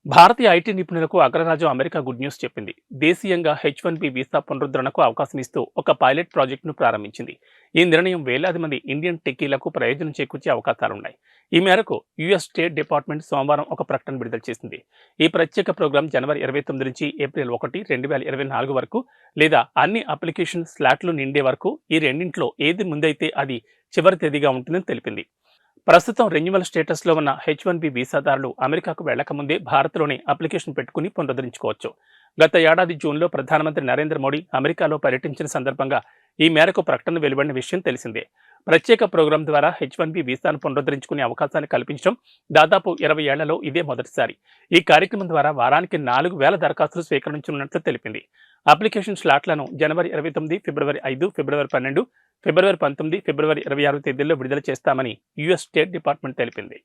భారతీయ IT నిపుణులకు అగ్రరాజ్యం America good news చెప్పింది. దేశీయంగా H1B వీసా పునరుద్ధరణకు అవకాశం ఇస్తూ ఒక పైలట్ ప్రాజెక్టును ప్రారంభించింది. ఈ నిర్ణయం వేలాది మంది ఇండియన్ టెక్కీలకు ప్రయోజనం చేకూర్చే అవకాశాలున్నాయి. ఈ మేరకు యుఎస్ స్టేట్ డిపార్ట్మెంట్ సోమవారం ఒక ప్రకటన విడుదల చేసింది. ఈ ప్రత్యేక ప్రోగ్రాం జనవరి 29 నుంచి ఏప్రిల్ 1, 2024 వరకు లేదా అన్ని అప్లికేషన్ స్లాట్లు నిండే వరకు ఈ రెండింటిలో ఏది ముందైతే అది చివరి తేదీగా ఉంటుందని తెలిపింది. ప్రస్తుతం రెన్యువల్ స్టేటస్లో ఉన్న H1B వీసాదారులు అమెరికాకు వెళ్లకముందే భారత్లోనే అప్లికేషన్ పెట్టుకుని పునరుద్ధరించుకోవచ్చు. గత ఏడాది జూన్లో ప్రధానమంత్రి నరేంద్ర మోడీ అమెరికాలో పర్యటించిన సందర్భంగా ఈ మేరకు ప్రకటన వెలువడిన విషయం తెలిసిందే. ప్రత్యేక ప్రోగ్రాం ద్వారా H1B వీసాను పునరుద్ధరించుకునే అవకాశాన్ని కల్పించడం దాదాపు 20 ఏళ్లలో ఇదే మొదటిసారి. ఈ కార్యక్రమం ద్వారా వారానికి 4,000 దరఖాస్తులు స్వీకరించనున్నట్లు తెలిపింది. అప్లికేషన్ స్లాట్లను జనవరి 29, ఫిబ్రవరి 5, ఫిబ్రవరి 12, ఫిబ్రవరి 19, ఫిబ్రవరి 26 తేదీల్లో విడుదల చేస్తామని యుఎస్ స్టేట్ డిపార్ట్మెంట్ తెలిపింది.